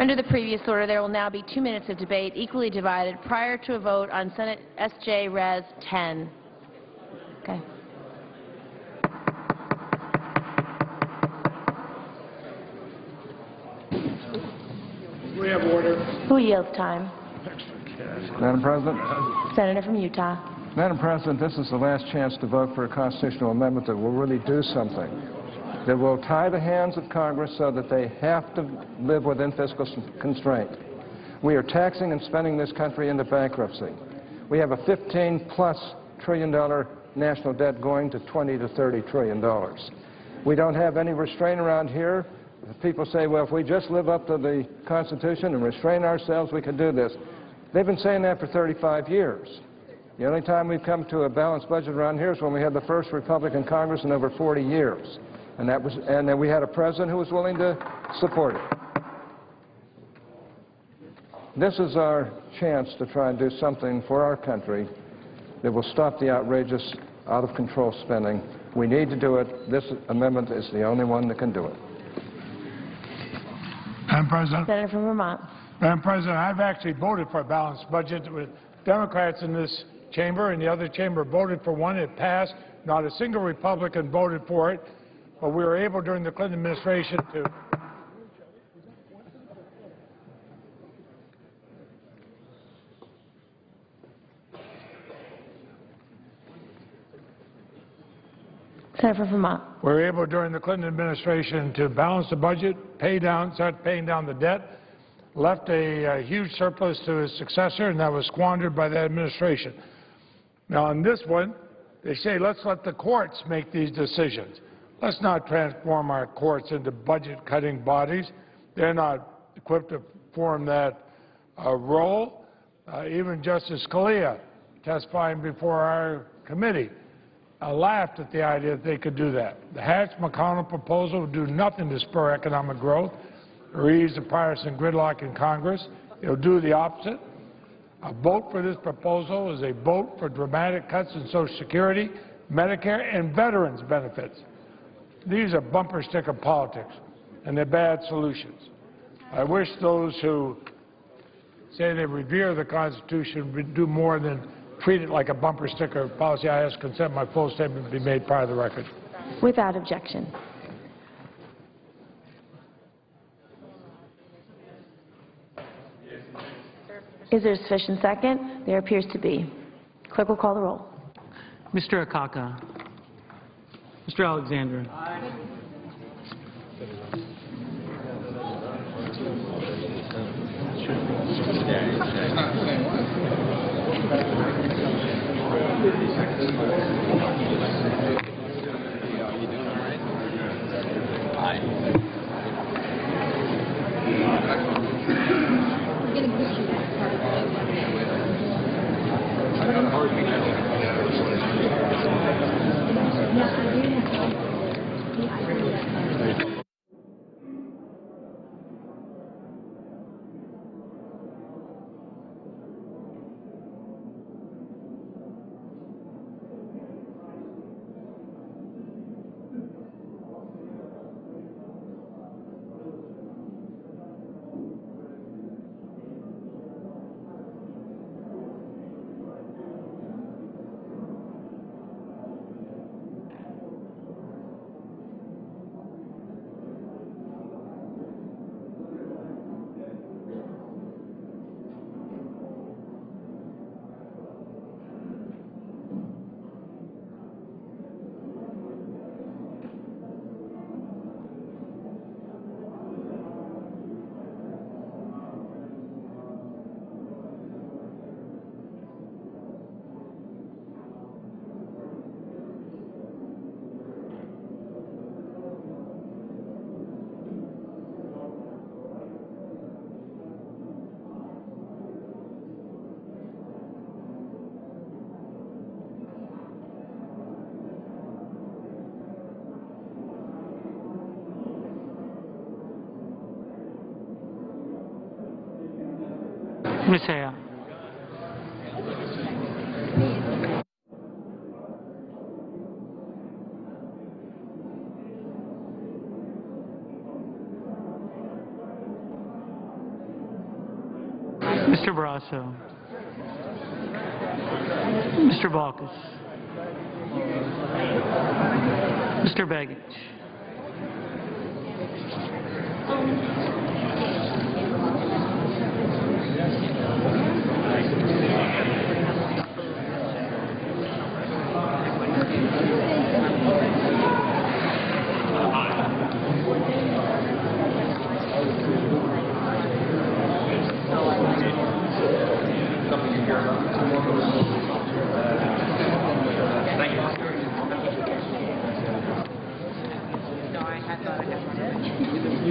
Under the previous order, there will now be 2 minutes of debate equally divided prior to a vote on Senate S.J.Res.10. Okay. We have order. Who yields time? Madam President. Senator from Utah. Madam President, this is the last chance to vote for a constitutional amendment that will really do something, that will tie the hands of Congress so that they have to live within fiscal constraint. We are taxing and spending this country into bankruptcy. We have a $15+ trillion national debt going to $20 to $30 trillion. We don't have any restraint around here. People say, well, if we just live up to the Constitution and restrain ourselves, we can do this. They've been saying that for 35 years. The only time we've come to a balanced budget around here is when we had the first Republican Congress in over 40 years. And then we had a president who was willing to support it. This is our chance to try and do something for our country that will stop the outrageous, out-of-control spending. We need to do it. This amendment is the only one that can do it. Madam President. Senator from Vermont. Madam President, I've actually voted for a balanced budget with Democrats in this chamber, and the other chamber voted for one. It passed. Not a single Republican voted for it, but we were able during the Clinton administration to Senator from Vermont. We were able during the Clinton administration to balance the budget, start paying down the debt, left a huge surplus to his successor, and that was squandered by that administration. Now, on this one, they say, let's let the courts make these decisions. Let's not transform our courts into budget-cutting bodies. They're not equipped to perform that role. Even Justice Scalia, testifying before our committee, laughed at the idea that they could do that. The Hatch-McConnell proposal would do nothing to spur economic growth or ease the partisan gridlock in Congress. It will do the opposite. A vote for this proposal is a vote for dramatic cuts in Social Security, Medicare, and veterans' benefits. These are bumper sticker politics, and they're bad solutions. I wish those who say they revere the Constitution would do more than treat it like a bumper sticker policy. I ask consent my full statement be made part of the record. Without objection. Is there a sufficient second? There appears to be. Clerk will call the roll. Mr. Akaka. Mr. Alexander. Aye. Ms. Haya. Mr. Barrasso. Mr. Balkus. Mr. Begich.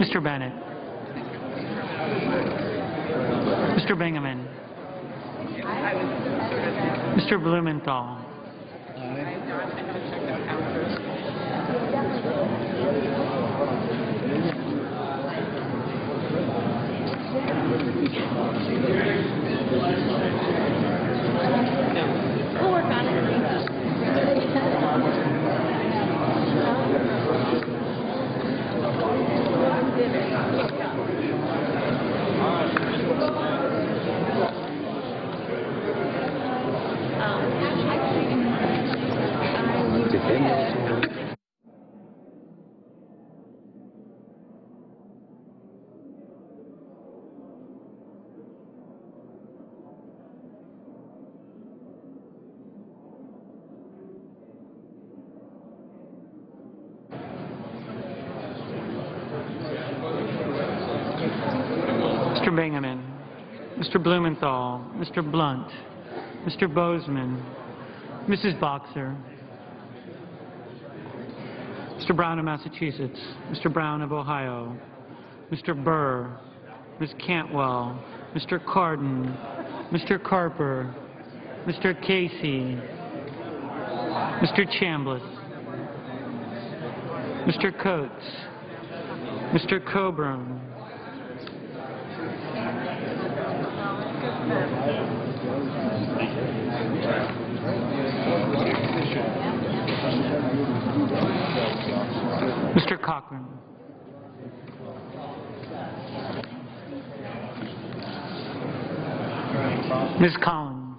Mr. Bennett. Mr. Bingaman. Mr. Blumenthal. We'll work on it. Mr. Bingaman. Mr. Blumenthal. Mr. Blunt. Mr. Bozeman. Mrs. Boxer. Mr. Brown of Massachusetts. Mr. Brown of Ohio. Mr. Burr. Ms. Cantwell. Mr. Cardin. Mr. Carper. Mr. Casey. Mr. Chambliss. Mr. Coates. Mr. Coburn. Mr. Cochran. Ms. Collins.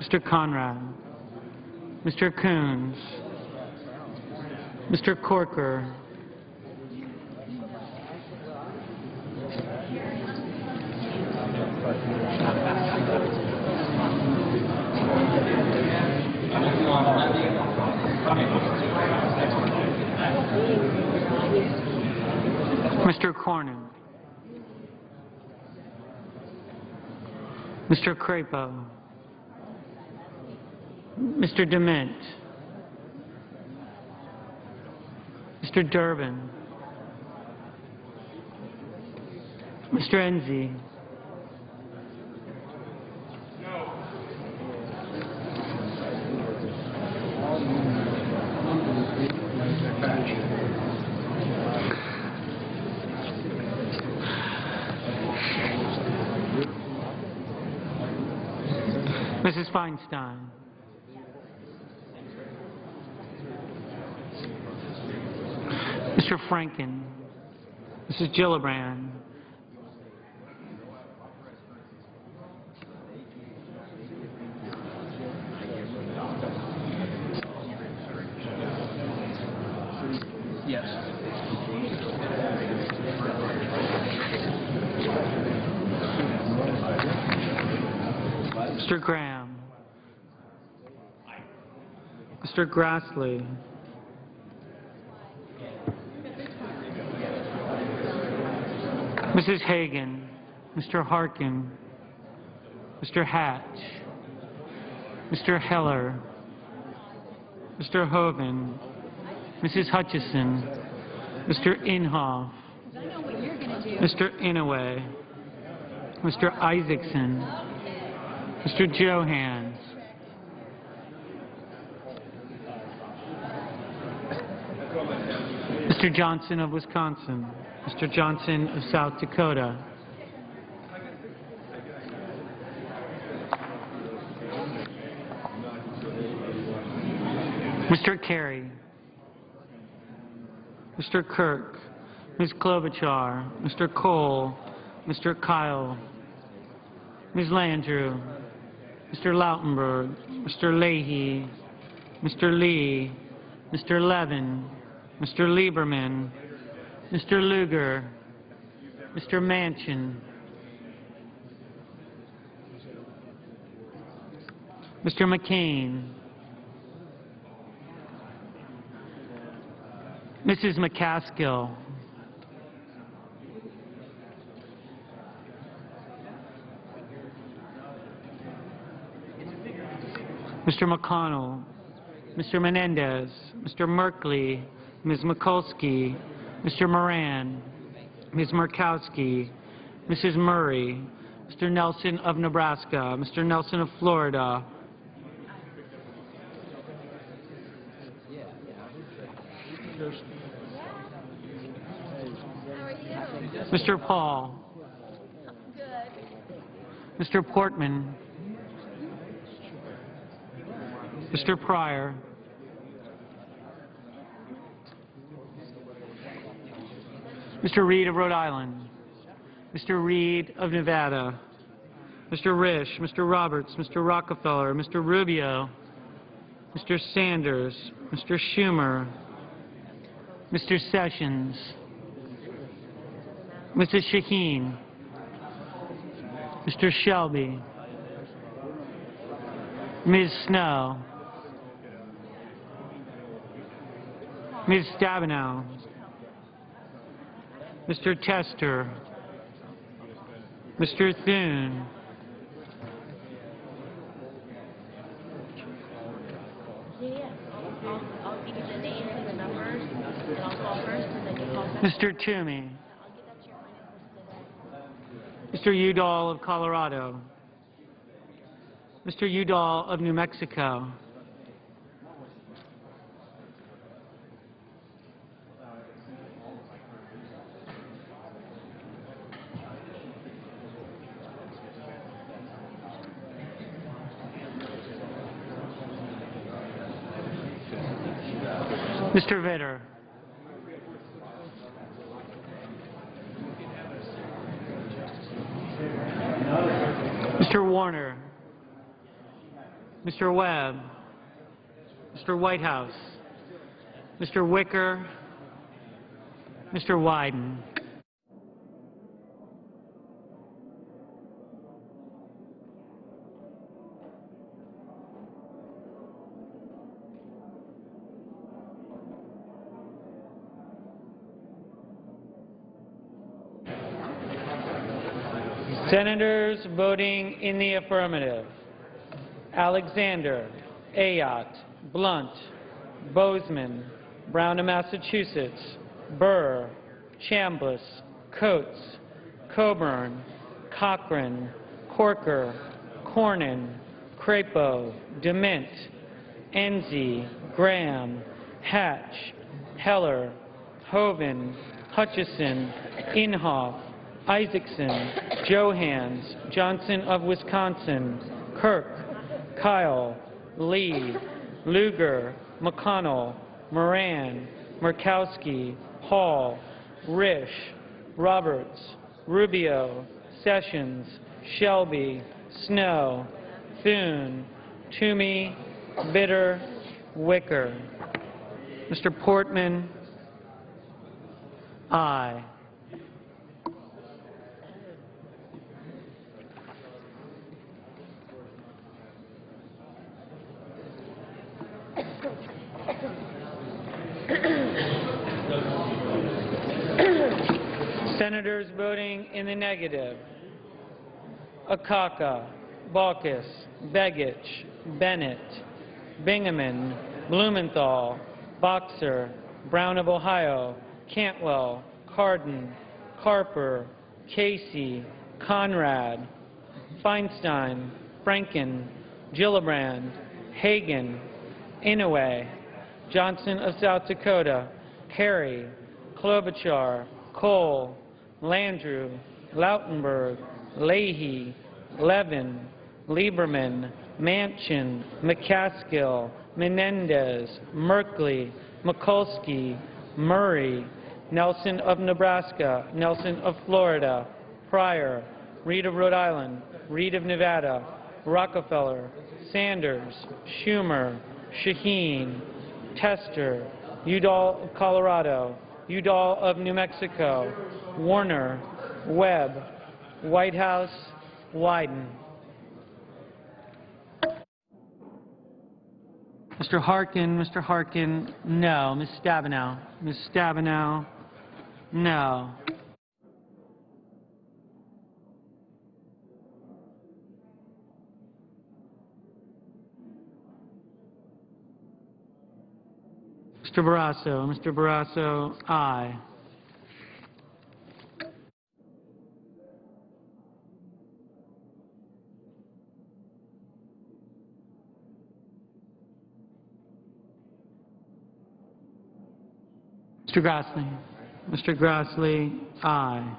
Mr. Conrad. Mr. Coons. Mr. Corker. Mr. Cornyn. Mr. Crapo. Mr. DeMint. Mr. Durbin. Mr. Enzi. Mrs. Feinstein. Mr. Franken. Mrs. Gillibrand. Yes. Mr. Graham. Mr. Grassley. Mrs. Hagan. Mr. Harkin. Mr. Hatch. Mr. Heller. Mr. Hoven. Mrs. Hutchison. Mr. Inhofe. Mr. Inouye. Mr. Isaacson. Mr. Johans. Mr. Johnson of Wisconsin. Mr. Johnson of South Dakota. Mr. Kerry. Mr. Kirk. Ms. Klobuchar, Mr. Cole, Mr. Kyle, Ms. Landrieu, Mr. Lautenberg, Mr. Leahy, Mr. Lee, Mr. Levin, Mr. Lieberman, Mr. Lugar, Mr. Manchin, Mr. McCain, Mrs. McCaskill, Mr. McConnell, Mr. Menendez, Mr. Merkley, Ms. Mikulski, Mr. Moran, Ms. Murkowski, Mrs. Murray, Mr. Nelson of Nebraska, Mr. Nelson of Florida, Mr. Paul, Mr. Portman, Mr. Pryor, Mr. Reed of Rhode Island, Mr. Reed of Nevada, Mr. Risch, Mr. Roberts, Mr. Rockefeller, Mr. Rubio, Mr. Sanders, Mr. Schumer, Mr. Sessions, Mrs. Shaheen, Mr. Shelby, Ms. Snow, Ms. Stabenow, Mr. Tester, Mr. Thune, I'll give you the names and the numbers, and I'll call first, and then you call second. Mr. Toomey, Mr. Udall of Colorado, Mr. Udall of New Mexico, Mr. Vitter, Mr. Warner, Mr. Webb, Mr. Whitehouse, Mr. Wicker, Mr. Wyden. Senators voting in the affirmative: Alexander, Ayotte, Blunt, Bozeman, Brown of Massachusetts, Burr, Chambliss, Coates, Coburn, Cochran, Corker, Cornyn, Crapo, DeMint, Enzi, Graham, Hatch, Heller, Hoeven, Hutchison, Inhofe, Isaacson, Johans, Johnson of Wisconsin, Kirk, Kyle, Lee, Lugar, McConnell, Moran, Murkowski, Hall, Risch, Roberts, Rubio, Sessions, Shelby, Snow, Thune, Toomey, Vitter, Wicker. Mr. Portman, aye. Senators voting in the negative: Akaka, Baucus, Begich, Bennett, Bingaman, Blumenthal, Boxer, Brown of Ohio, Cantwell, Cardin, Carper, Casey, Conrad, Feinstein, Franken, Gillibrand, Hagan, Inouye, Johnson of South Dakota, Perry, Klobuchar, Cole, Landrieu, Lautenberg, Leahy, Levin, Lieberman, Manchin, McCaskill, Menendez, Merkley, Mikulski, Murray, Nelson of Nebraska, Nelson of Florida, Pryor, Reed of Rhode Island, Reed of Nevada, Rockefeller, Sanders, Schumer, Shaheen, Tester, Udall of Colorado, Udall of New Mexico, Warner, Webb, Whitehouse, Wyden. Mr. Harkin, no. Ms. Stabenow, no. Mr. Barrasso, aye. Mr. Grassley, aye.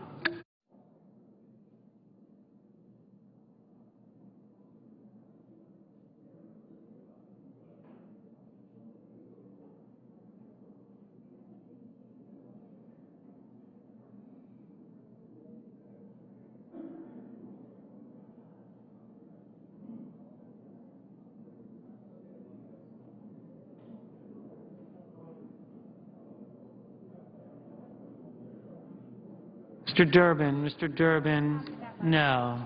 Mr. Durbin, no.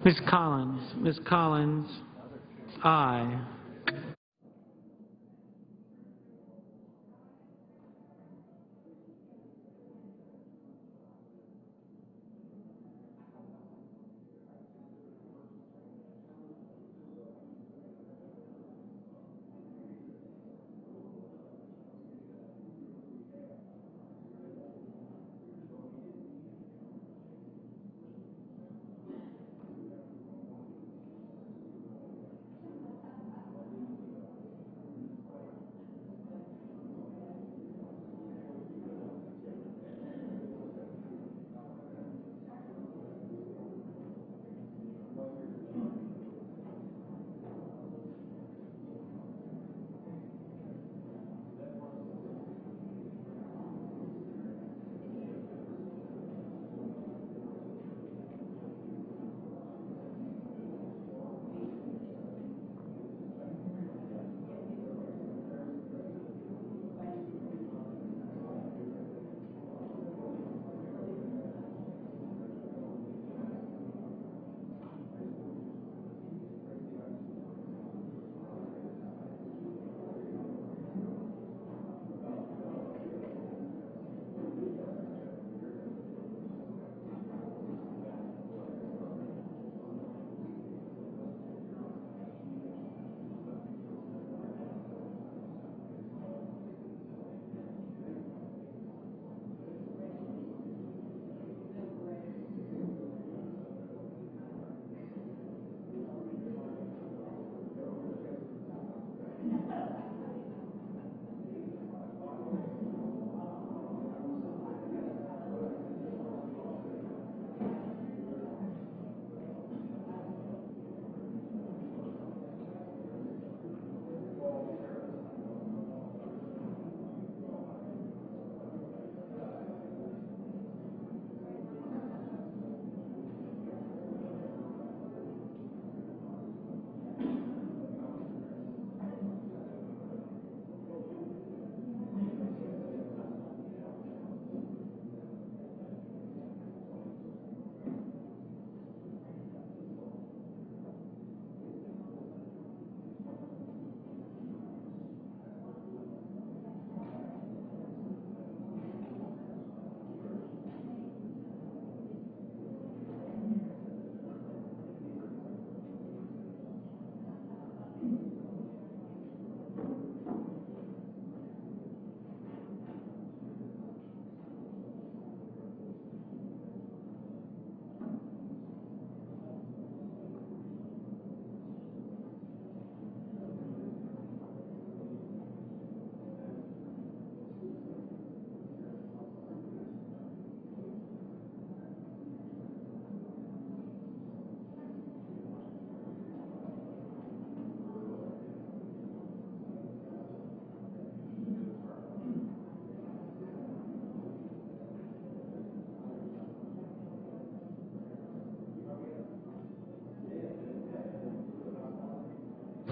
Ms. Collins, aye.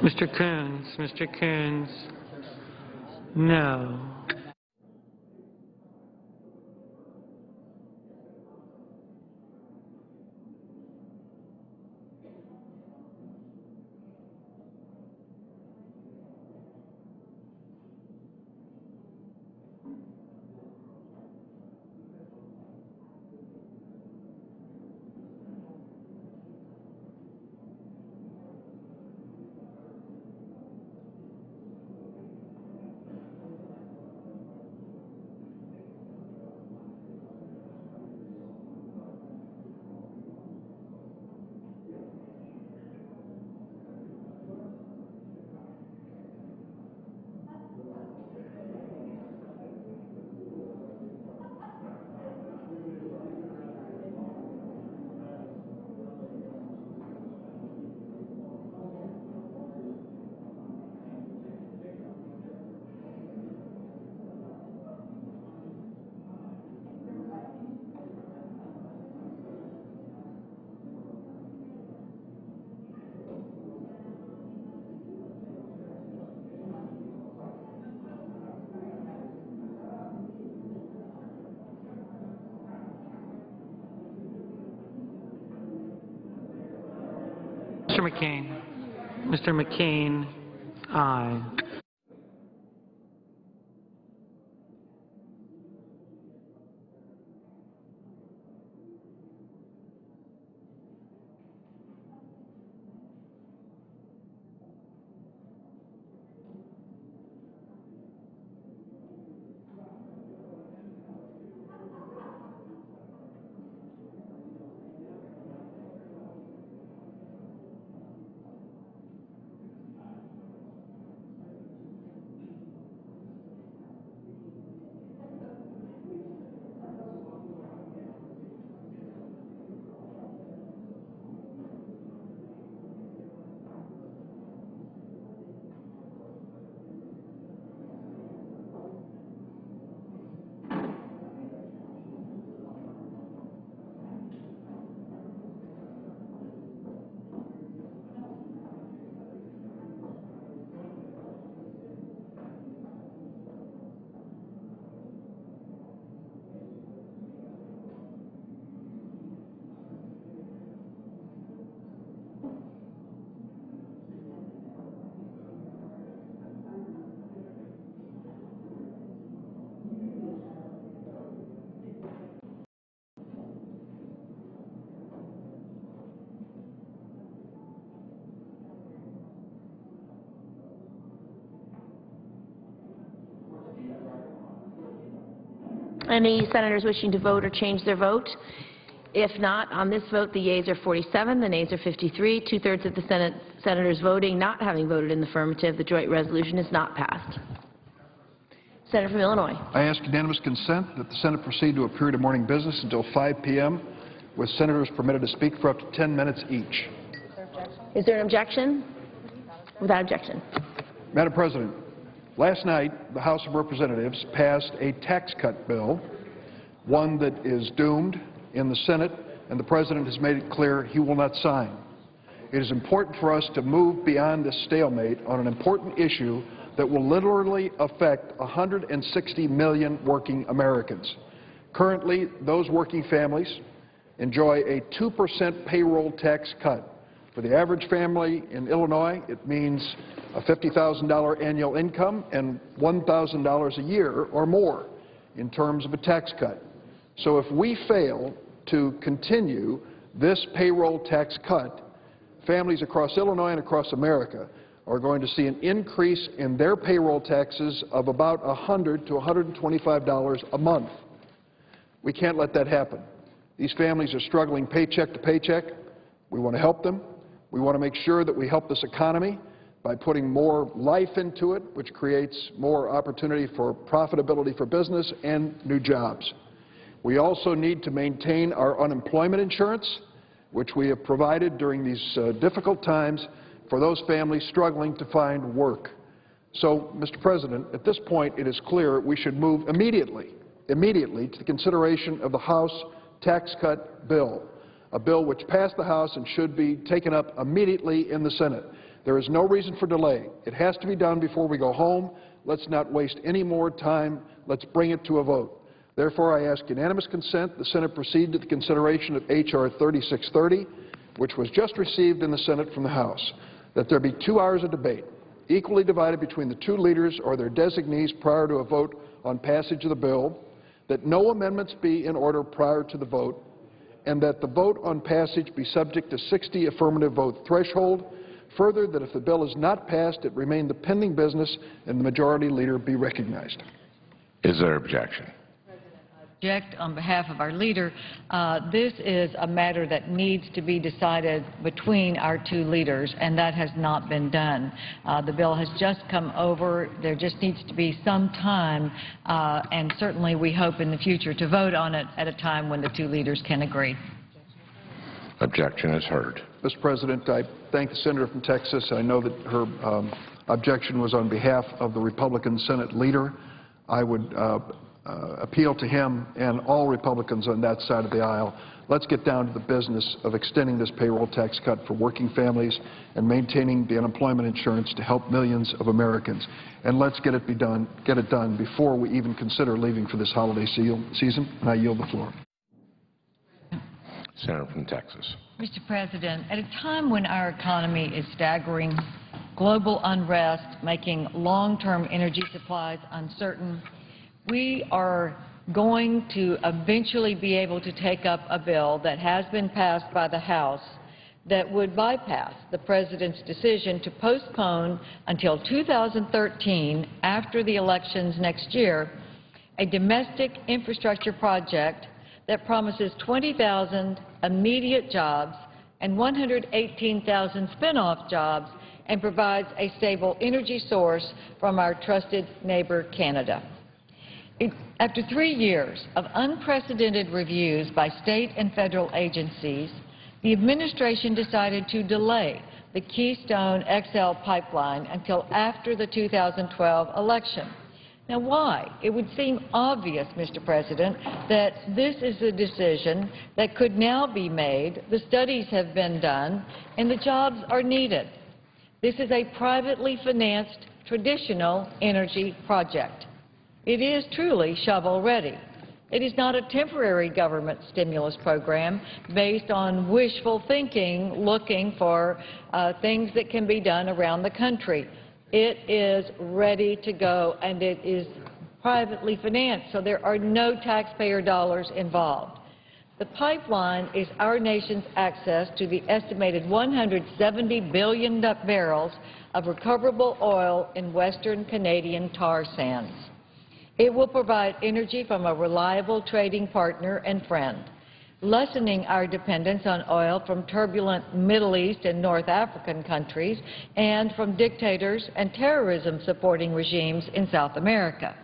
Mr. Coons. Mr. Coons. No. Mr. McCain. Mr. McCain, aye. Any senators wishing to vote or change their vote? If not, on this vote, the yeas are 47, the nays are 53. Two-thirds of the senators voting not having voted in the affirmative. The joint resolution is not passed. Senator from Illinois. I ask unanimous consent that the Senate proceed to a period of morning business until 5 p.m., with senators permitted to speak for up to 10 minutes each. Is there an objection? Without objection. Madam President, last night the House of Representatives passed a tax cut bill, one that is doomed in the Senate, and the President has made it clear he will not sign. It is important for us to move beyond this stalemate on an important issue that will literally affect 160 million working Americans. Currently, those working families enjoy a 2% payroll tax cut. For the average family in Illinois, it means a $50,000 annual income and $1,000 a year or more in terms of a tax cut. So if we fail to continue this payroll tax cut, families across Illinois and across America are going to see an increase in their payroll taxes of about $100 to $125 a month. We can't let that happen. These families are struggling paycheck to paycheck. We want to help them. We want to make sure that we help this economy by putting more life into it, which creates more opportunity for profitability for business and new jobs. We also need to maintain our unemployment insurance, which we have provided during these difficult times for those families struggling to find work. So, Mr. President, at this point it is clear we should move immediately to the consideration of the House tax cut bill, a bill which passed the House and should be taken up immediately in the Senate. There is no reason for delay. It has to be done before we go home. Let's not waste any more time. Let's bring it to a vote. Therefore, I ask unanimous consent the Senate proceed to the consideration of H.R. 3630, which was just received in the Senate from the House, that there be 2 hours of debate, equally divided between the two leaders or their designees prior to a vote on passage of the bill, that no amendments be in order prior to the vote, and that the vote on passage be subject to 60 affirmative vote threshold. Further, that if the bill is not passed, it remain the pending business and the majority leader be recognized. Is there objection? Object on behalf of our leader. This is a matter that needs to be decided between our two leaders, and that has not been done. The bill has just come over. There just needs to be some time, and certainly we hope in the future to vote on it at a time when the two leaders can agree. Objection is heard. Mr. President, I thank the senator from Texas. I know that her objection was on behalf of the Republican Senate leader. I would appeal to him and all Republicans on that side of the aisle. Let's get down to the business of extending this payroll tax cut for working families and maintaining the unemployment insurance to help millions of Americans. And let's get it done before we even consider leaving for this holiday season. And I yield the floor. Senator from Texas. Mr. President, at a time when our economy is staggering, global unrest making long-term energy supplies uncertain, we are going to eventually be able to take up a bill that has been passed by the House that would bypass the President's decision to postpone until 2013, after the elections next year, a domestic infrastructure project that promises 20,000 immediate jobs and 118,000 spin-off jobs and provides a stable energy source from our trusted neighbor, Canada. After 3 years of unprecedented reviews by state and federal agencies, the administration decided to delay the Keystone XL pipeline until after the 2012 election. Now, why? It would seem obvious, Mr. President, that this is a decision that could now be made. The studies have been done, and the jobs are needed. This is a privately financed, traditional energy project. It is truly shovel-ready. It is not a temporary government stimulus program based on wishful thinking, looking for things that can be done around the country. It is ready to go, and it is privately financed, so there are no taxpayer dollars involved. The pipeline is our nation's access to the estimated 170 billion barrels of recoverable oil in Western Canadian tar sands. It will provide energy from a reliable trading partner and friend, lessening our dependence on oil from turbulent Middle East and North African countries and from dictators and terrorism-supporting regimes in South America.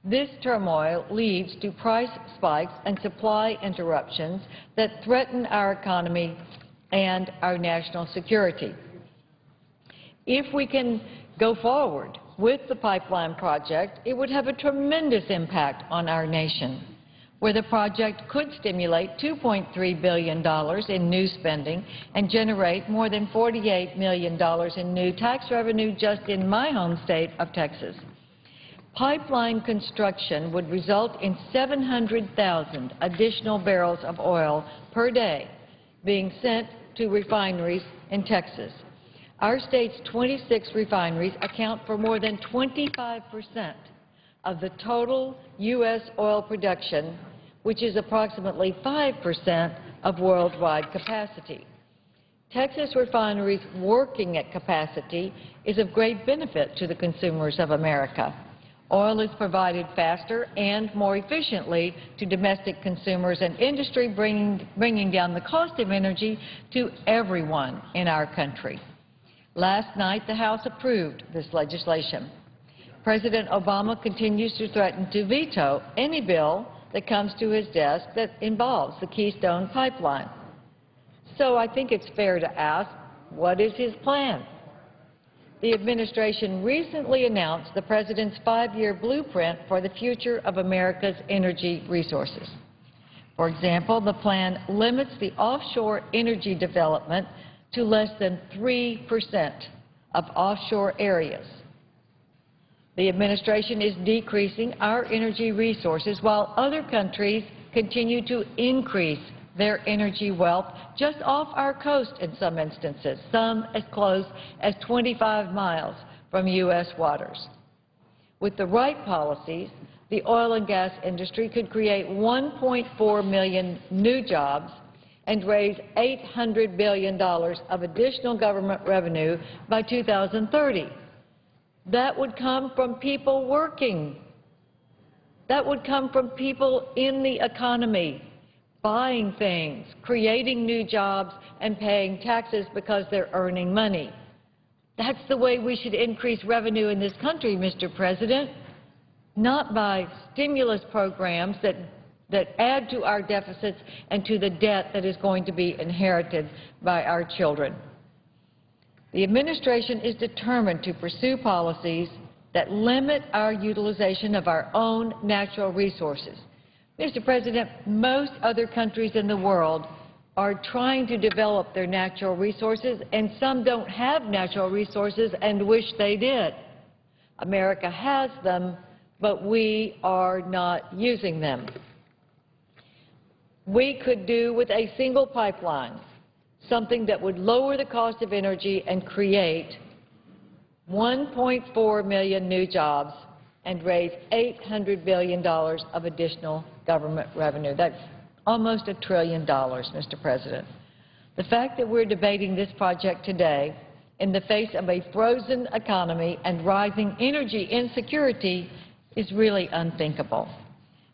This turmoil leads to price spikes and supply interruptions that threaten our economy and our national security. If we can go forward with the pipeline project, it would have a tremendous impact on our nation, where the project could stimulate $2.3 billion in new spending and generate more than $48 million in new tax revenue just in my home state of Texas. Pipeline construction would result in 700,000 additional barrels of oil per day being sent to refineries in Texas. Our state's 26 refineries account for more than 25% of the total U.S. oil production, which is approximately 5% of worldwide capacity. Texas refineries working at capacity is of great benefit to the consumers of America. Oil is provided faster and more efficiently to domestic consumers and industry, bringing down the cost of energy to everyone in our country. Last night, the House approved this legislation. President Obama continues to threaten to veto any bill that comes to his desk that involves the Keystone pipeline. So I think it's fair to ask, what is his plan? The administration recently announced the president's 5-year blueprint for the future of America's energy resources. For example, the plan limits the offshore energy development to less than 3% of offshore areas. The administration is decreasing our energy resources while other countries continue to increase their energy wealth just off our coast in some instances, some as close as 25 miles from U.S. waters. With the right policies, the oil and gas industry could create 1.4 million new jobs and raise $800 billion of additional government revenue by 2030. That would come from people working. That would come from people in the economy, buying things, creating new jobs, and paying taxes because they're earning money. That's the way we should increase revenue in this country, Mr. President, not by stimulus programs that add to our deficits and to the debt that is going to be inherited by our children. The administration is determined to pursue policies that limit our utilization of our own natural resources. Mr. President, most other countries in the world are trying to develop their natural resources, and some don't have natural resources and wish they did. America has them, but we are not using them. We could do with a single pipeline something that would lower the cost of energy and create 1.4 million new jobs and raise $800 billion of additional government revenue. That's almost $1 trillion, Mr. President. The fact that we're debating this project today in the face of a frozen economy and rising energy insecurity is really unthinkable.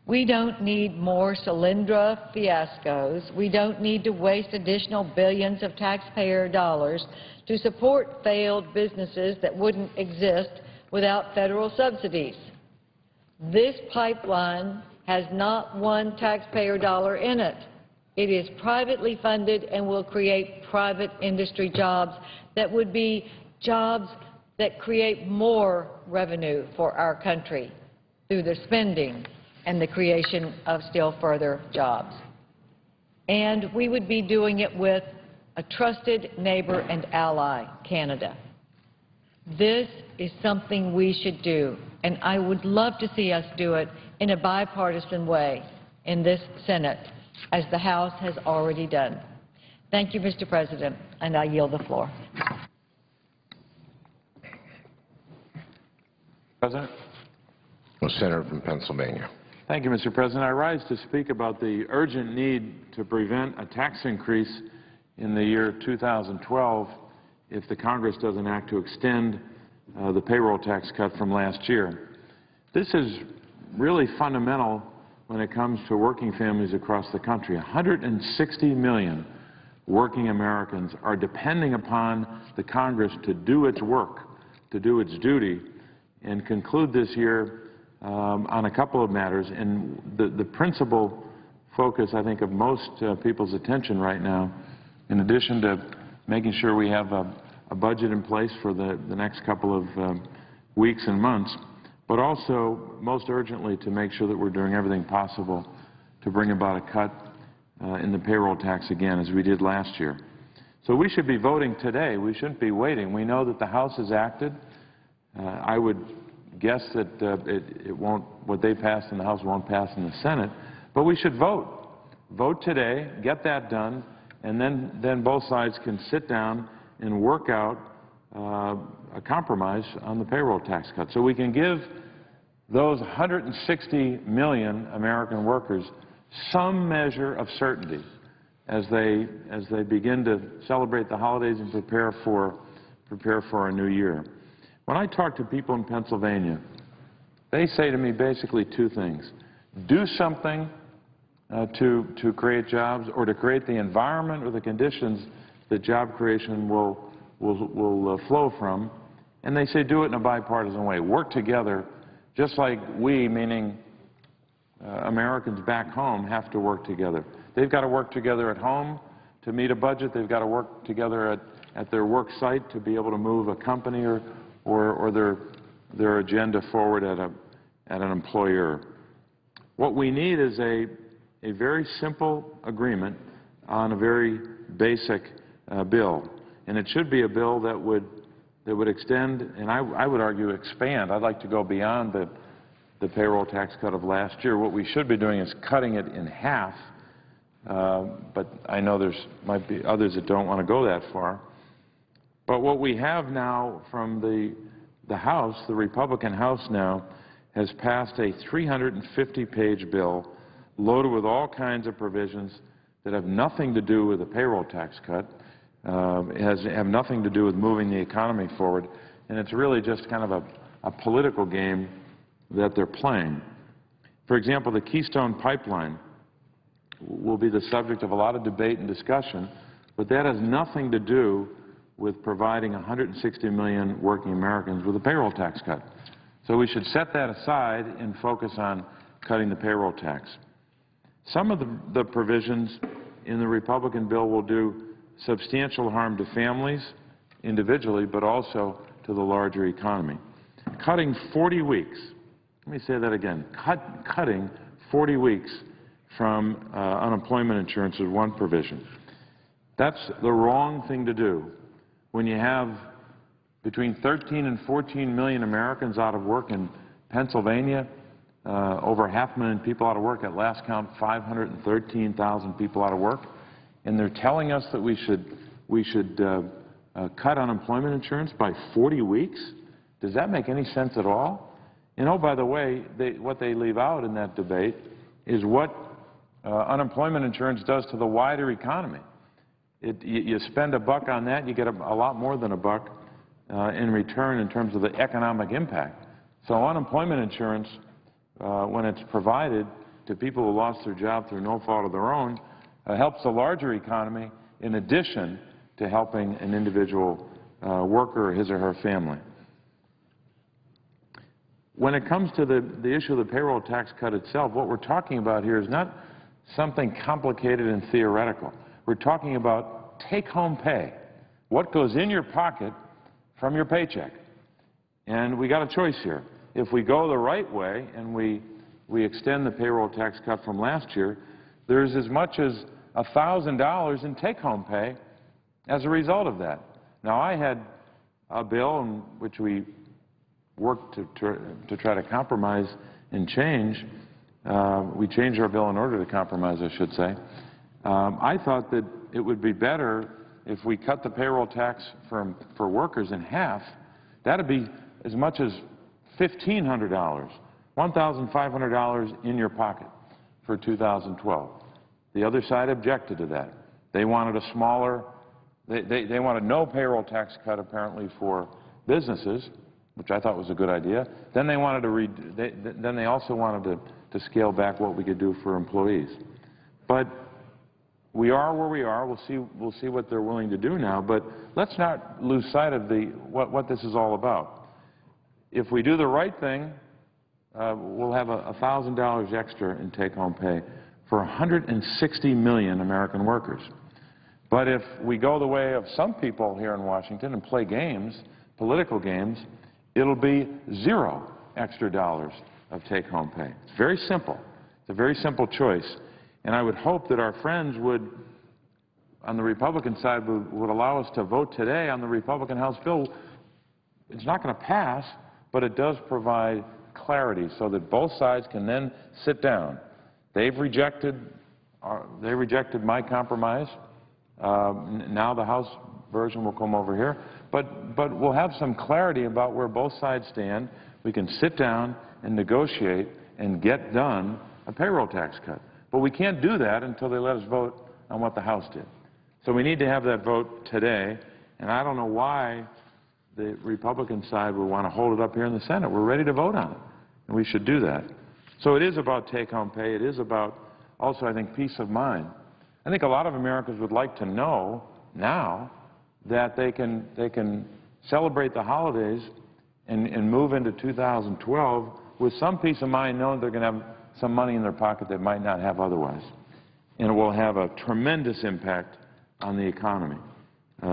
We don't need more Solyndra fiascos. We don't need to waste additional billions of taxpayer dollars to support failed businesses that wouldn't exist without federal subsidies. This pipeline has not one taxpayer dollar in it. It is privately funded and will create private industry jobs that would be jobs that create more revenue for our country through the spending and the creation of still further jobs. And we would be doing it with a trusted neighbor and ally, Canada. This is something we should do, and I would love to see us do it in a bipartisan way in this Senate, as the House has already done. Thank you, Mr. President, and I yield the floor. President. The senator from Pennsylvania. Thank you, Mr. President. I rise to speak about the urgent need to prevent a tax increase in the year 2012 if the Congress doesn't act to extend the payroll tax cut from last year. This is really fundamental when it comes to working families across the country. 160 million working Americans are depending upon the Congress to do its work, to do its duty, and conclude this year on a couple of matters. And the principal focus, I think, of most people's attention right now, in addition to making sure we have a budget in place for the next couple of weeks and months, but also, most urgently, to make sure that we're doing everything possible to bring about a cut in the payroll tax again, as we did last year. So we should be voting today. We shouldn't be waiting. We know that the House has acted. I would guess that it won't, what they passed in the House won't pass in the Senate, but we should vote. Vote today, get that done, and then both sides can sit down and work out a compromise on the payroll tax cut. So we can give those 160 million American workers some measure of certainty as they begin to celebrate the holidays and prepare for a new year. When I talk to people in Pennsylvania, they say to me basically two things. Do something to create jobs, or to create the environment or the conditions that job creation will flow from. And they say do it in a bipartisan way. Work together, just like we, meaning Americans back home, have to work together. They've got to work together at home to meet a budget. They've got to work together at their work site to be able to move a company or their agenda forward at an employer. What we need is a very simple agreement on a very basic bill, and it should be a bill that would that would extend, and I would argue expand. I'd like to go beyond the payroll tax cut of last year. What we should be doing is cutting it in half, but I know there's might be others that don't want to go that far. But what we have now from the House, the Republican House now, has passed a 350-page bill loaded with all kinds of provisions that have nothing to do with the payroll tax cut, have nothing to do with moving the economy forward, and it's really just kind of a political game that they're playing. For example, the Keystone Pipeline will be the subject of a lot of debate and discussion, but that has nothing to do with providing 160 million working Americans with a payroll tax cut. So we should set that aside and focus on cutting the payroll tax. Some of the provisions in the Republican bill will do substantial harm to families individually, but also to the larger economy. Cutting 40 weeks, let me say that again, cutting 40 weeks from unemployment insurance is one provision. That's the wrong thing to do when you have between 13 and 14 million Americans out of work in Pennsylvania, over 500,000 people out of work. At last count, 513,000 people out of work. And they're telling us that we should cut unemployment insurance by 40 weeks? Does that make any sense at all? And oh, by the way, what they leave out in that debate is what unemployment insurance does to the wider economy. You spend $1 on that, you get a lot more than $1 in return in terms of the economic impact. So unemployment insurance, when it's provided to people who lost their job through no fault of their own, helps the larger economy in addition to helping an individual worker or his or her family. When it comes to the issue of the payroll tax cut itself, what we're talking about here is not something complicated and theoretical. We're talking about take-home pay, what goes in your pocket from your paycheck. And we got a choice here. If we go the right way and we extend the payroll tax cut from last year, there's as much as $1,000 in take-home pay as a result of that. Now, I had a bill in which we worked to try to compromise and change. We changed our bill in order to compromise, I should say. I thought that it would be better if we cut the payroll tax for workers in half. That would be as much as $1,500, $1,500 in your pocket for 2012. The other side objected to that. They wanted a smaller, they wanted no payroll tax cut apparently for businesses, which I thought was a good idea. Then they wanted then they also wanted to scale back what we could do for employees. But we are where we are. We'll see what they're willing to do now. But let's not lose sight of what this is all about. If we do the right thing, we'll have $1,000 extra in take-home pay for 160 million American workers. But if we go the way of some people here in Washington and play games, political games, it'll be $0 extra of take-home pay. It's very simple. It's a very simple choice. And I would hope that our friends would, on the Republican side, would allow us to vote today on the Republican House bill. It's not going to pass, but it does provide clarity so that both sides can then sit down. They've rejected my compromise. Now the House version will come over here. But we'll have some clarity about where both sides stand. We can sit down and negotiate and get done a payroll tax cut. But we can't do that until they let us vote on what the House did. So we need to have that vote today, and I don't know why the Republican side would want to hold it up here in the Senate. We're ready to vote on it, and we should do that. So it is about take-home pay. It is about also, I think, peace of mind. I think a lot of Americans would like to know now that they can celebrate the holidays and move into 2012 with some peace of mind, knowing they're going to have some money in their pocket they might not have otherwise. And it will have a tremendous impact on the economy.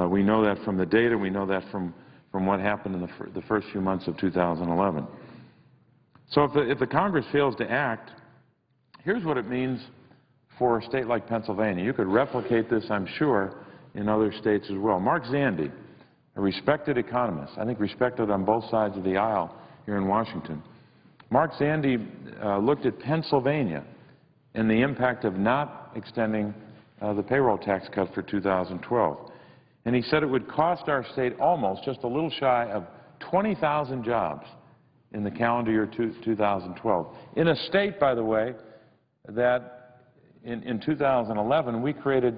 We know that from the data. We know that from what happened in the first few months of 2011. So if the Congress fails to act, here's what it means for a state like Pennsylvania. You could replicate this, I'm sure, in other states as well. Mark Zandi, a respected economist, I think respected on both sides of the aisle here in Washington. Mark Zandi looked at Pennsylvania and the impact of not extending the payroll tax cut for 2012. And he said it would cost our state almost, just a little shy of 20,000 jobs in the calendar year 2012. In a state, by the way, that in 2011 we created,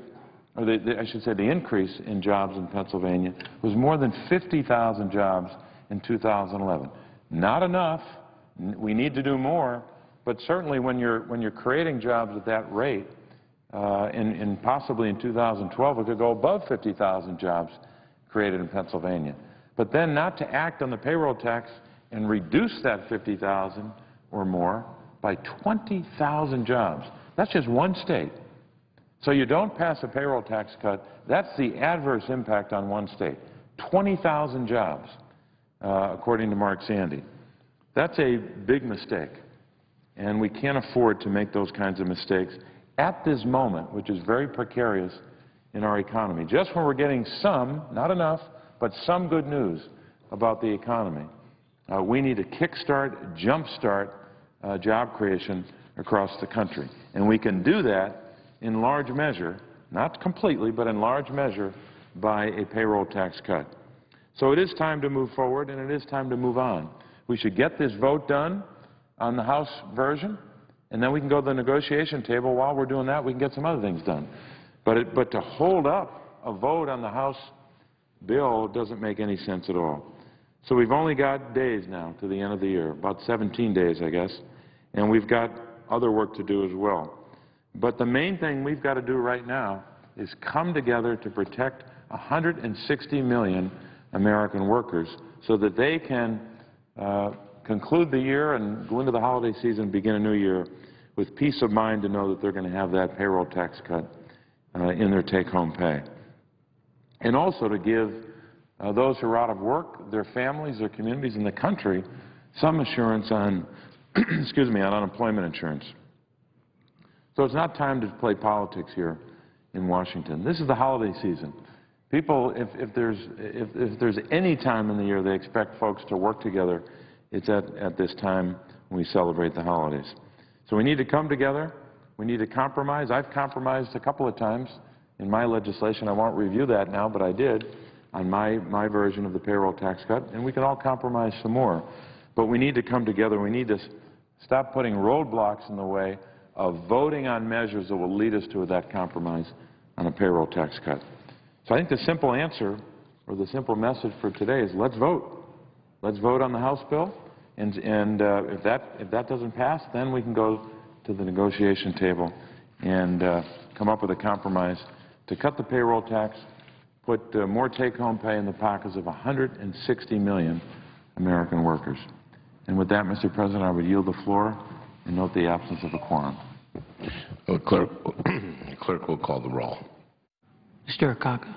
or I should say the increase in jobs in Pennsylvania was more than 50,000 jobs in 2011. Not enough. We need to do more, but certainly when you're creating jobs at that rate, and possibly in 2012 it could go above 50,000 jobs created in Pennsylvania. But then not to act on the payroll tax and reduce that 50,000 or more by 20,000 jobs. That's just one state. So you don't pass a payroll tax cut, that's the adverse impact on one state. 20,000 jobs, according to Mark Zandi. That's a big mistake, and we can't afford to make those kinds of mistakes at this moment, which is very precarious in our economy. Just when we're getting some, not enough, but some good news about the economy, we need to kickstart, jumpstart job creation across the country. And we can do that in large measure, not completely, but in large measure by a payroll tax cut. So it is time to move forward, and it is time to move on. We should get this vote done on the House version, and then we can go to the negotiation table. While we're doing that, we can get some other things done. But to hold up a vote on the House bill doesn't make any sense at all. So we've only got days now to the end of the year, about 17 days, I guess, and we've got other work to do as well. But the main thing we've got to do right now is come together to protect 160 million American workers so that they can conclude the year and go into the holiday season and begin a new year with peace of mind to know that they're going to have that payroll tax cut in their take-home pay. And also to give those who are out of work, their families, their communities, and the country some assurance on, excuse me, on unemployment insurance. So it's not time to play politics here in Washington. This is the holiday season. People, if there's any time in the year they expect folks to work together, it's at this time when we celebrate the holidays. So we need to come together. We need to compromise. I've compromised a couple of times in my legislation. I won't review that now, but I did on my version of the payroll tax cut, and we can all compromise some more. But we need to come together. We need to stop putting roadblocks in the way of voting on measures that will lead us to that compromise on a payroll tax cut. So I think the simple answer, or the simple message for today is let's vote. Let's vote on the House bill, and if that doesn't pass, then we can go to the negotiation table and come up with a compromise to cut the payroll tax, put more take-home pay in the pockets of 160 million American workers. And with that, Mr. President, I would yield the floor and note the absence of a quorum. Clerk will call the roll. Mr. Akaka.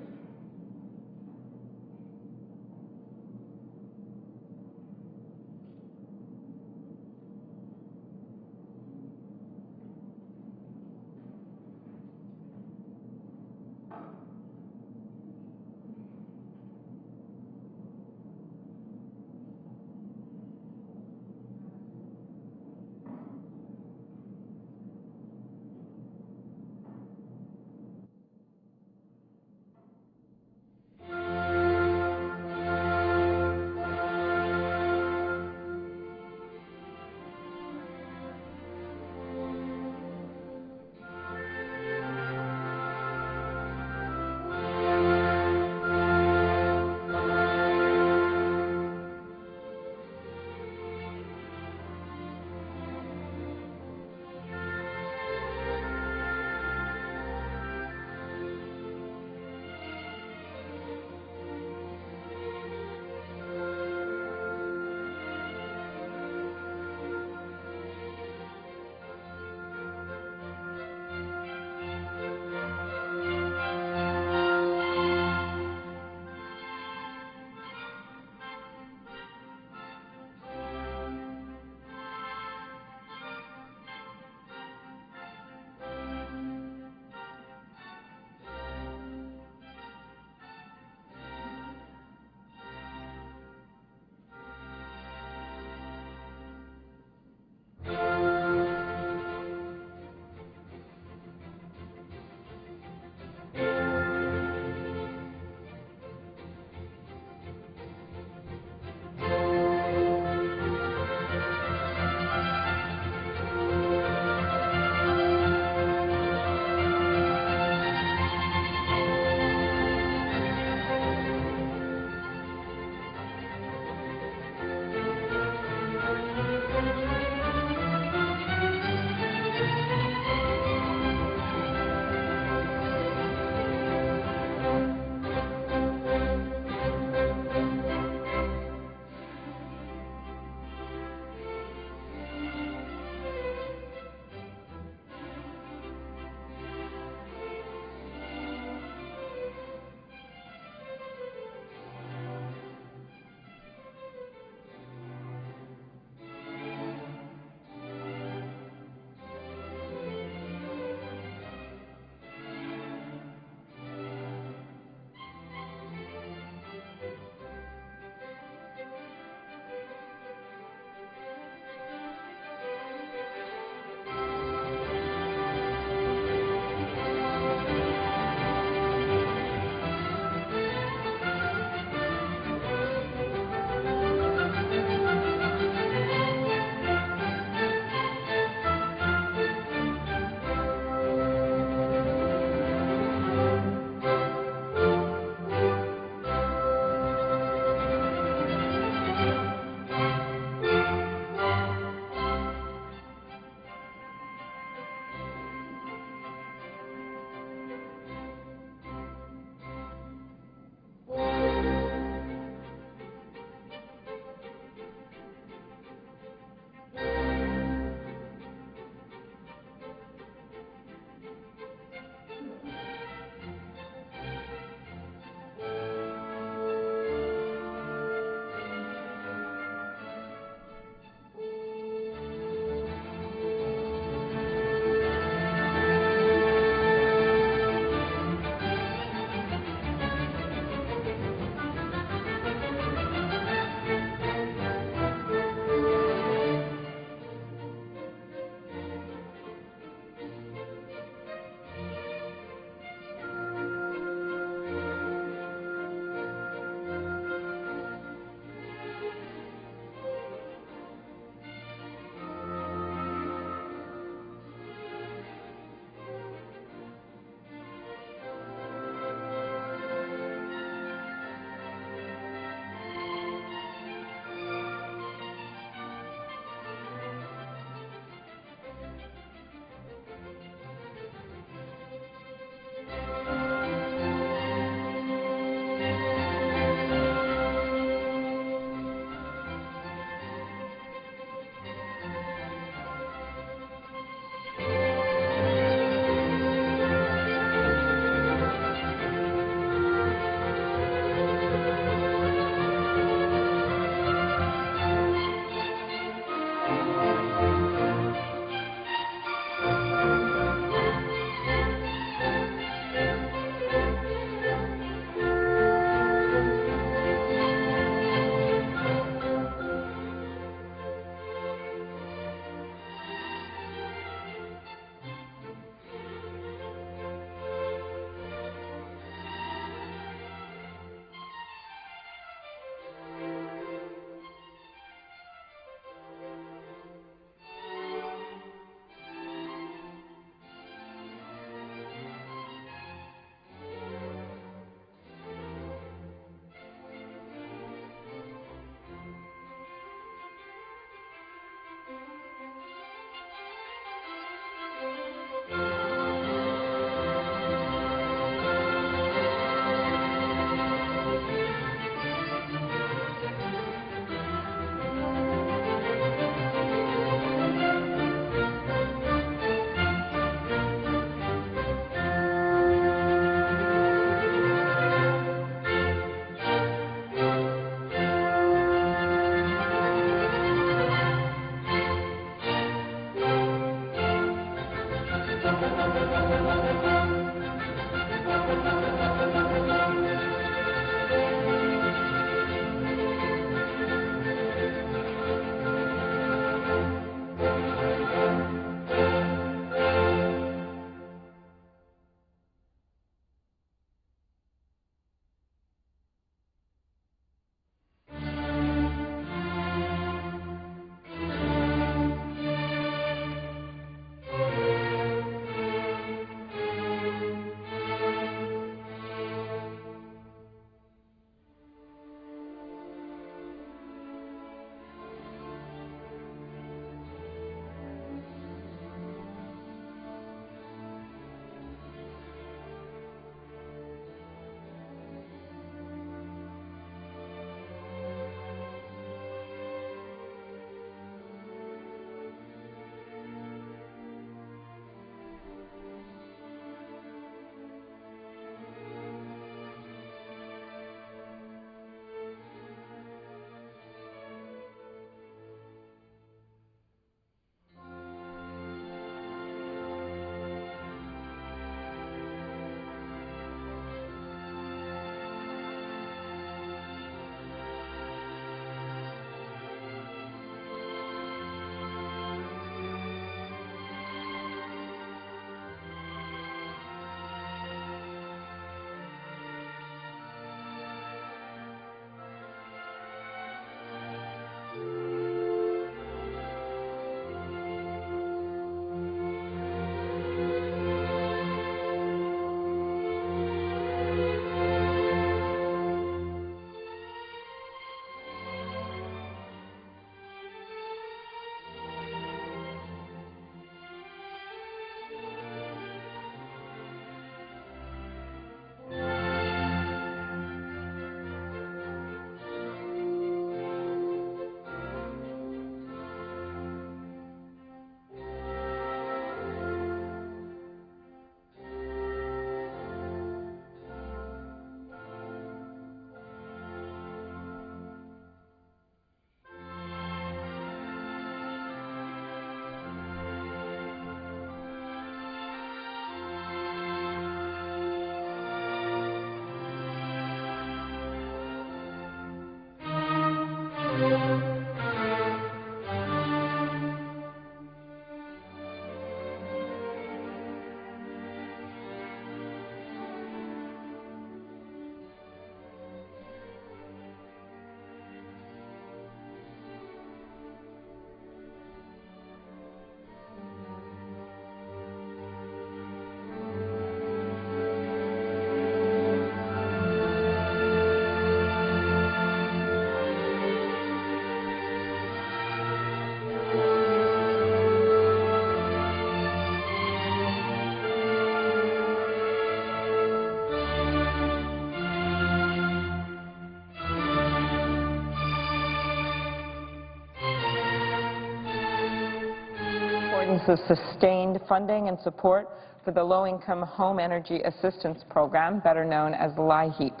importance of sustained funding and support for the Low-Income Home Energy Assistance Program, better known as the LIHEAP.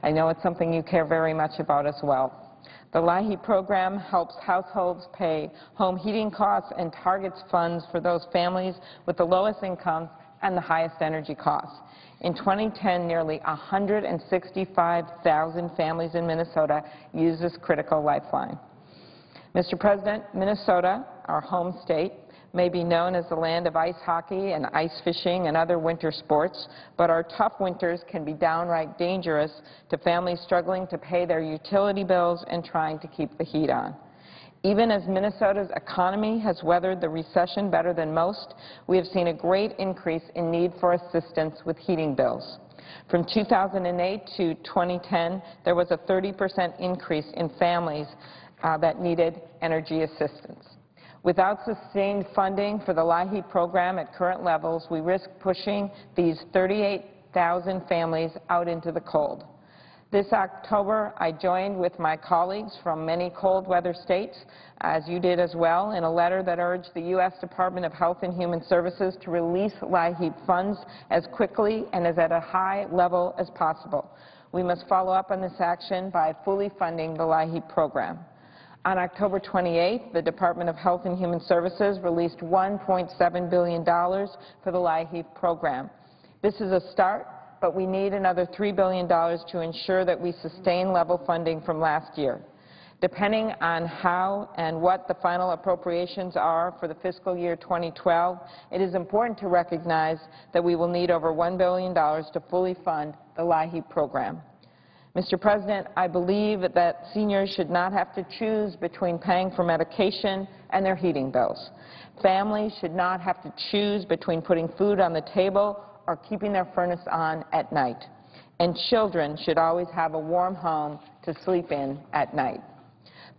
I know it's something you care very much about as well. The LIHEAP program helps households pay home heating costs and targets funds for those families with the lowest incomes and the highest energy costs. In 2010, nearly 165,000 families in Minnesota used this critical lifeline. Mr. President, Minnesota, our home state, may be known as the land of ice hockey and ice fishing and other winter sports, but our tough winters can be downright dangerous to families struggling to pay their utility bills and trying to keep the heat on. Even as Minnesota's economy has weathered the recession better than most, we have seen a great increase in need for assistance with heating bills. From 2008 to 2010, there was a 30% increase in families that needed energy assistance. Without sustained funding for the LIHEAP program at current levels, we risk pushing these 38,000 families out into the cold. This October, I joined with my colleagues from many cold weather states, as you did as well, in a letter that urged the U.S. Department of Health and Human Services to release LIHEAP funds as quickly and as at a high level as possible. We must follow up on this action by fully funding the LIHEAP program. On October 28th, the Department of Health and Human Services released $1.7 billion for the LIHEAP program. This is a start, but we need another $3 billion to ensure that we sustain level funding from last year. Depending on how and what the final appropriations are for the fiscal year 2012, it is important to recognize that we will need over $1 billion to fully fund the LIHEAP program. Mr. President, I believe that seniors should not have to choose between paying for medication and their heating bills. Families should not have to choose between putting food on the table or keeping their furnace on at night. And children should always have a warm home to sleep in at night.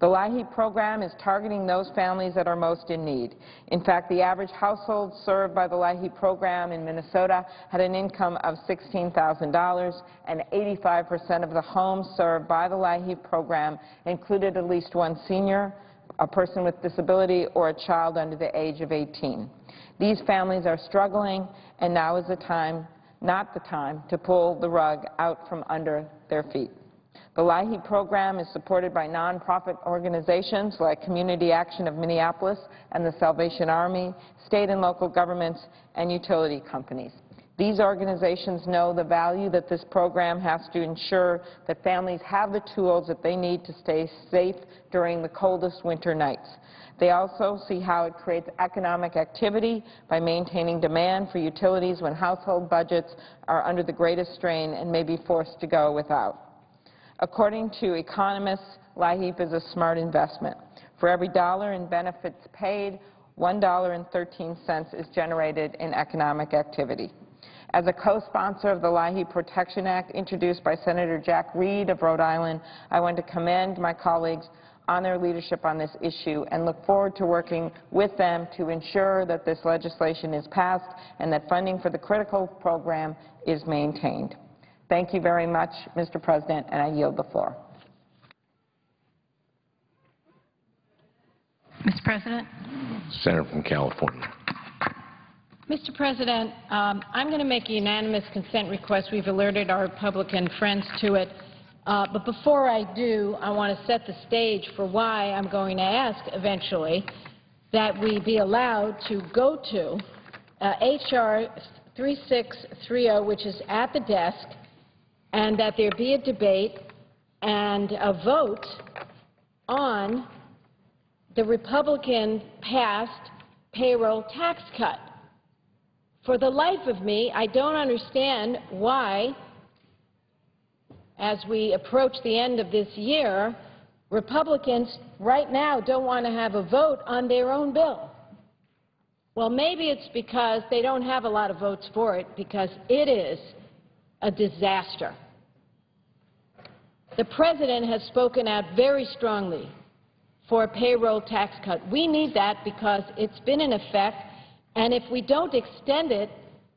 The LIHEAP program is targeting those families that are most in need. In fact, the average household served by the LIHEAP program in Minnesota had an income of $16,000, and 85% of the homes served by the LIHEAP program included at least one senior, a person with disability, or a child under the age of 18. These families are struggling, and now is the time, not the time, to pull the rug out from under their feet. The LIHEAP program is supported by nonprofit organizations like Community Action of Minneapolis and the Salvation Army, state and local governments, and utility companies. These organizations know the value that this program has to ensure that families have the tools that they need to stay safe during the coldest winter nights. They also see how it creates economic activity by maintaining demand for utilities when household budgets are under the greatest strain and may be forced to go without. According to economists, LIHEAP is a smart investment. For every dollar in benefits paid, $1.13 is generated in economic activity. As a co-sponsor of the LIHEAP Protection Act introduced by Senator Jack Reed of Rhode Island, I want to commend my colleagues on their leadership on this issue and look forward to working with them to ensure that this legislation is passed and that funding for the critical program is maintained. Thank you very much, Mr. President, and I yield the floor. Mr. President. Senator from California. Mr. President, I'm going to make a unanimous consent request. We've alerted our Republican friends to it. But before I do, I want to set the stage for why I'm going to ask eventually that we be allowed to go to H.R. 3630, which is at the desk, and that there be a debate and a vote on the Republican-passed payroll tax cut. For the life of me, I don't understand why, as we approach the end of this year, Republicans right now don't want to have a vote on their own bill. Well, maybe it's because they don't have a lot of votes for it, because it is a disaster. The President has spoken out very strongly for a payroll tax cut. We need that because it's been in effect, and if we don't extend it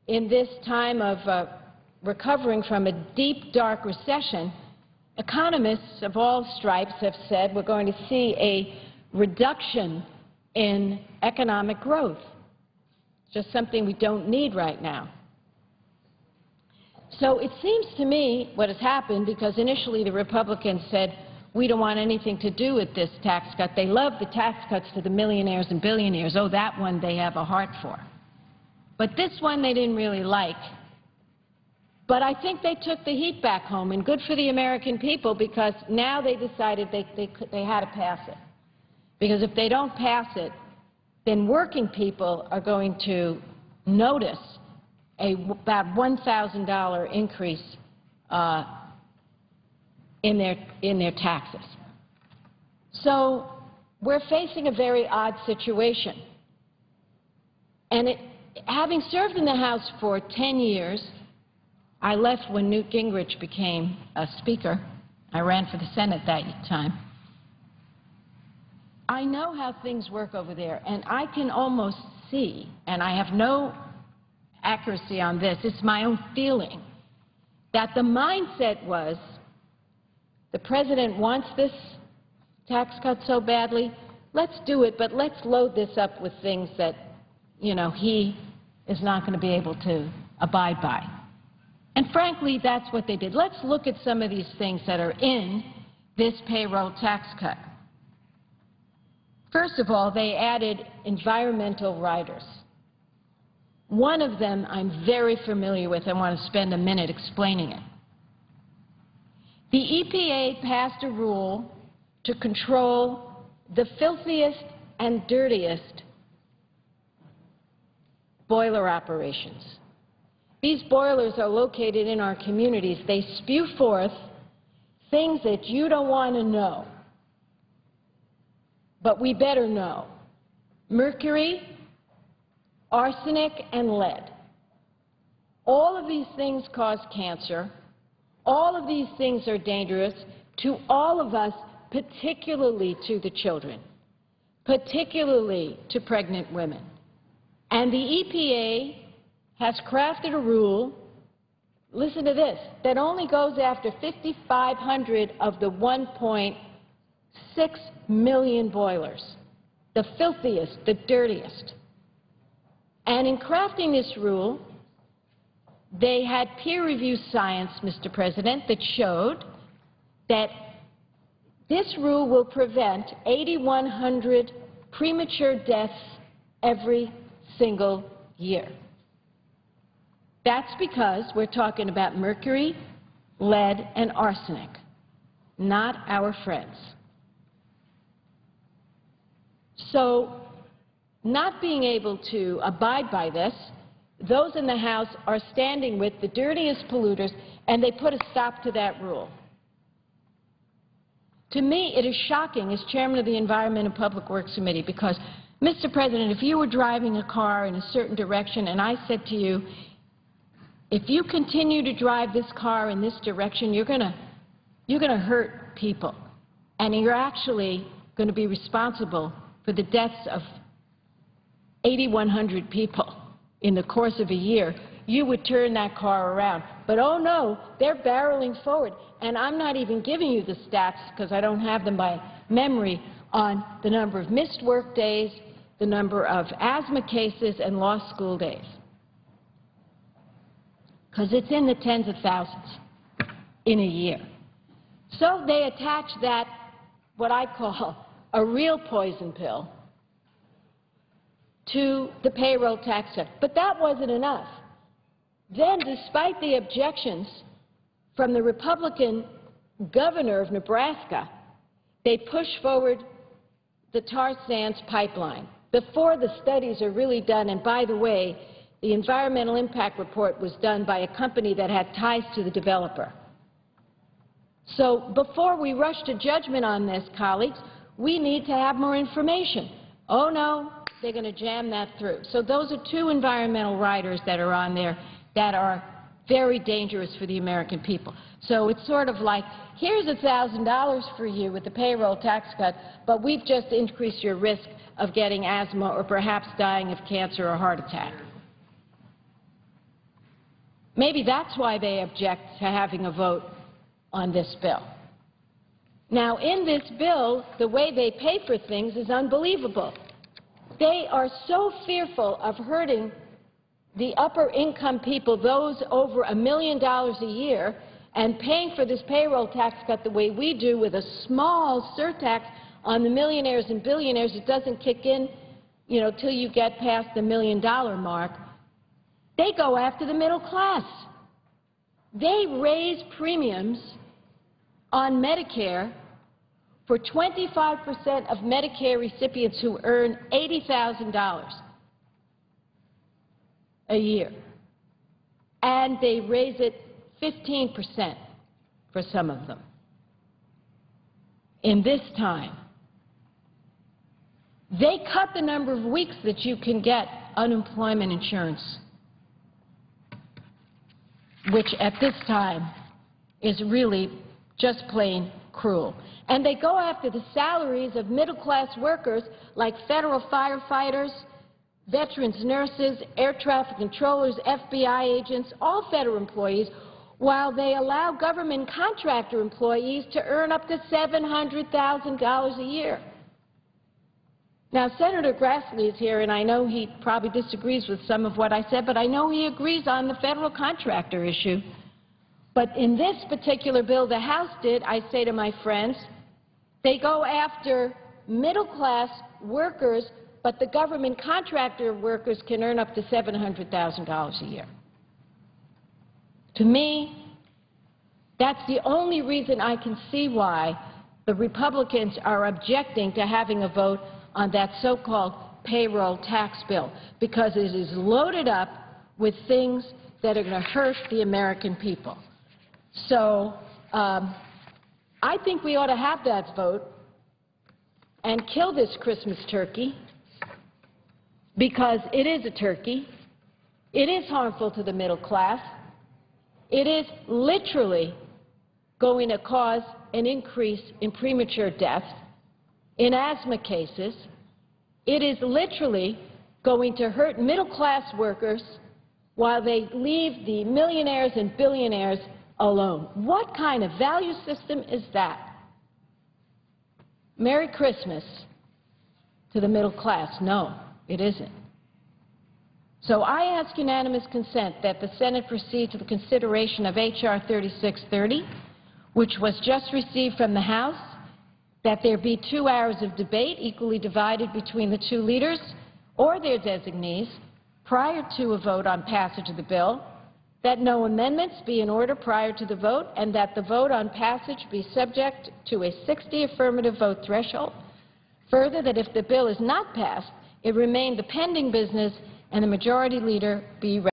in this time of recovering from a deep, dark recession, economists of all stripes have said we're going to see a reduction in economic growth. It's just something we don't need right now. So it seems to me what has happened, because initially the Republicans said, we don't want anything to do with this tax cut. They love the tax cuts to the millionaires and billionaires. Oh, that one they have a heart for. But this one they didn't really like. But I think they took the heat back home, and good for the American people, because now they decided they had to pass it. Because if they don't pass it, then working people are going to notice about $1,000 increase in their taxes. So we're facing a very odd situation. And having served in the House for 10 years, I left when Newt Gingrich became a Speaker. I ran for the Senate that time. I know how things work over there, and I can almost see, and I have no accuracy on this, it's my own feeling, that the mindset was the President wants this tax cut so badly, let's do it, but let's load this up with things that, you know, he is not going to be able to abide by. And frankly, that's what they did. Let's look at some of these things that are in this payroll tax cut. First of all, they added environmental riders. One of them I'm very familiar with. I want to spend a minute explaining it. The EPA passed a rule to control the filthiest and dirtiest boiler operations. These boilers are located in our communities. They spew forth things that you don't want to know, but we better know. Mercury, arsenic, and lead. All of these things cause cancer. All of these things are dangerous to all of us, particularly to the children, particularly to pregnant women. And the EPA has crafted a rule, listen to this, that only goes after 5,500 of the 1.6 million boilers, the filthiest, the dirtiest. And in crafting this rule, they had peer-reviewed science, Mr. President, that showed that this rule will prevent 8,100 premature deaths every single year. That's because we're talking about mercury, lead, and arsenic, not our friends. So, not being able to abide by this, those in the House are standing with the dirtiest polluters, and they put a stop to that rule. To me, it is shocking as chairman of the Environment and Public Works Committee, because, Mr. President, if you were driving a car in a certain direction and I said to you, if you continue to drive this car in this direction, you're going to hurt people, and you're actually going to be responsible for the deaths of 8,100 people in the course of a year, you would turn that car around. But oh no, they're barreling forward. And I'm not even giving you the stats, because I don't have them by memory, on the number of missed work days, the number of asthma cases, and lost school days. Because it's in the tens of thousands in a year. So they attach that, what I call a real poison pill, to the payroll tax cut. But that wasn't enough. Then, despite the objections from the Republican governor of Nebraska, they pushed forward the tar sands pipeline before the studies are really done. And by the way, the environmental impact report was done by a company that had ties to the developer. So before we rush to judgment on this, colleagues, we need to have more information. Oh no, they're going to jam that through. So those are two environmental riders that are on there that are very dangerous for the American people. So it's sort of like, here's $1,000 for you with the payroll tax cut, but we've just increased your risk of getting asthma or perhaps dying of cancer or heart attack. Maybe that's why they object to having a vote on this bill. Now, in this bill, the way they pay for things is unbelievable. They are so fearful of hurting the upper income people, those over $1 million a year, and paying for this payroll tax cut the way we do with a small surtax on the millionaires and billionaires. It doesn't kick in, till you get past the $1 million mark. They go after the middle class. They raise premiums on Medicare for 25% of Medicare recipients who earn $80,000 a year. And they raise it 15% for some of them. In this time, they cut the number of weeks that you can get unemployment insurance, which at this time is really just plain cruel. And they go after the salaries of middle-class workers like federal firefighters, veterans nurses, air traffic controllers, FBI agents, all federal employees, while they allow government contractor employees to earn up to $700,000 a year. Now, Senator Grassley is here, and I know he probably disagrees with some of what I said, but I know he agrees on the federal contractor issue. But in this particular bill the House did, I say to my friends, they go after middle-class workers, but the government contractor workers can earn up to $700,000 a year. To me, that's the only reason I can see why the Republicans are objecting to having a vote on that so-called payroll tax bill, because it is loaded up with things that are going to hurt the American people. So I think we ought to have that vote and kill this Christmas turkey, because it is a turkey. It is harmful to the middle class. It is literally going to cause an increase in premature death, in asthma cases. It is literally going to hurt middle-class workers while they leave the millionaires and billionaires alone. What kind of value system is that? Merry Christmas to the middle class. No, it isn't. So I ask unanimous consent that the Senate proceed to the consideration of H.R. 3630, which was just received from the House, that there be 2 hours of debate equally divided between the two leaders or their designees prior to a vote on passage of the bill, that no amendments be in order prior to the vote, and that the vote on passage be subject to a 60 affirmative vote threshold. Further, that if the bill is not passed, it remain the pending business and the majority leader be